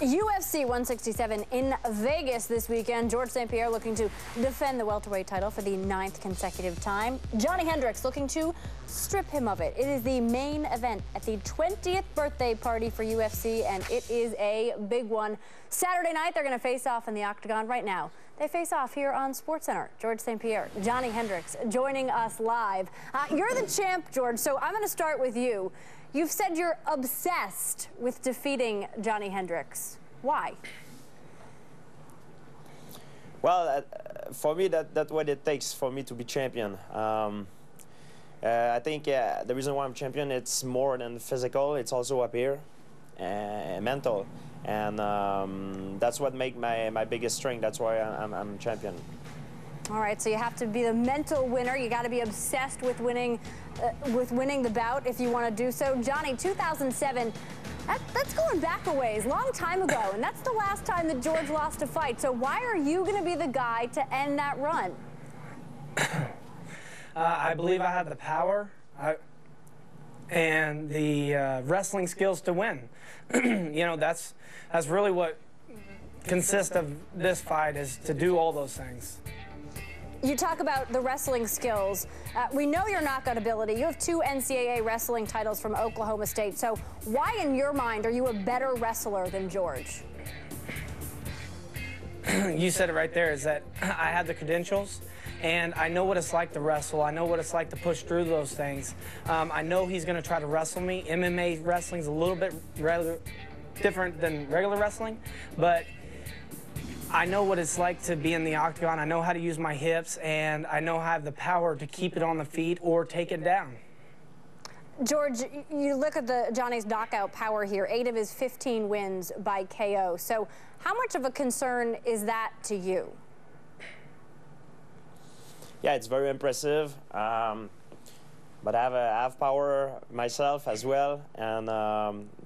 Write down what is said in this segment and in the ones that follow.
UFC 167 in Vegas this weekend. George St. Pierre looking to defend the welterweight title for the 9th consecutive time. Johny Hendricks looking to strip him of it. It is the main event at the 20th birthday party for UFC, and it is a big one. Saturday night, they're going to face off in the octagon right now. They face off here on Sportscenter. George St. Pierre, Johny Hendricks joining us live. You're the champ, George, so I'm going to start with you. You've said you're obsessed with defeating Johny Hendricks. Why? Well, for me, that's what it takes for me to be champion. I think the reason why I'm champion, it's more than physical. It's also up here, mental. And that's what makes my biggest strength. That's why I'm champion. All right, so you have to be the mental winner. You got to be obsessed with winning the bout if you want to do so. Johny, 2007, that's going back a ways, long time ago, and that's the last time that George lost a fight. So why are you going to be the guy to end that run? I believe I have the power and the wrestling skills to win. You know, that's really what consists of this fight, is to do all those things. You talk about the wrestling skills. We know your knockout ability. You have 2 NCAA wrestling titles from Oklahoma State. So why, in your mind, are you a better wrestler than George? You said it right there, is that I have the credentials, and I know what it's like to wrestle. I know what it's like to push through those things. I know he's going to try to wrestle me. MMA wrestling's a little bit different than regular wrestling, but I know what it's like to be in the octagon. I know how to use my hips, and I know I have the power to keep it on the feet or take it down. George, you look at Johnny's knockout power here, 8 of his 15 wins by KO. So how much of a concern is that to you? Yeah, it's very impressive. But I have power myself as well, and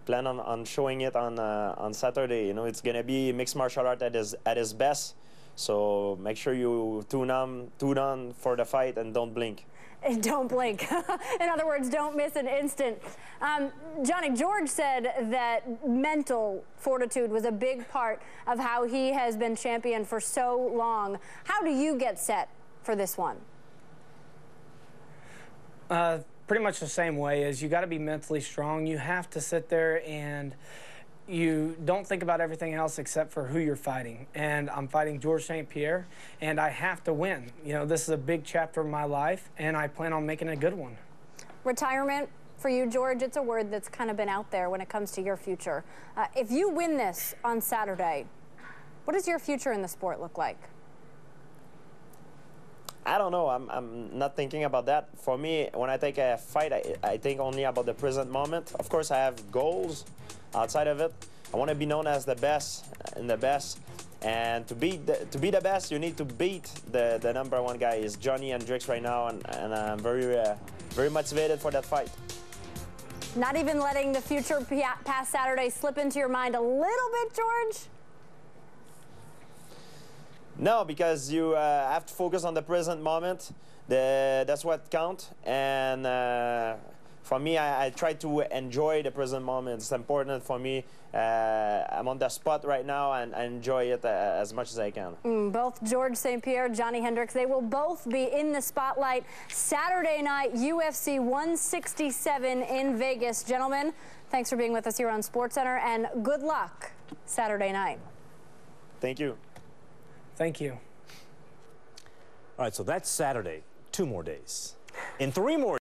plan on showing it on Saturday. You know, it's gonna be mixed martial art at its best. So make sure you tune on for the fight and don't blink. And don't blink. In other words, don't miss an instant. Johny, George said that mental fortitude was a big part of how he has been champion for so long. How do you get set for this one? Pretty much the same way. Is you got to be mentally strong. You have to sit there and you don't think about everything else except for who you're fighting. And I'm fighting George St. Pierre, and I have to win. You know, this is a big chapter of my life, and I plan on making a good one. Retirement for you, George, it's a word that's kind of been out there when it comes to your future. If you win this on Saturday, what does your future in the sport look like? I don't know. I'm not thinking about that. For me, when I take a fight, I think only about the present moment. Of course, I have goals outside of it. I want to be known as the best and the best. And to be the best, you need to beat the #1 guy. Is Johny Hendricks right now, and I'm very motivated for that fight. Not even letting the future past Saturday slip into your mind a little bit, George? No, because you have to focus on the present moment. That's what counts. And for me, I try to enjoy the present moment. It's important for me. I'm on the spot right now, and I enjoy it as much as I can. Both George St. Pierre, Johny Hendricks, they will both be in the spotlight Saturday night, UFC 167 in Vegas. Gentlemen, thanks for being with us here on SportsCenter, and good luck Saturday night. Thank you. Thank you. All right, so that's Saturday. 2 more days. In 3 more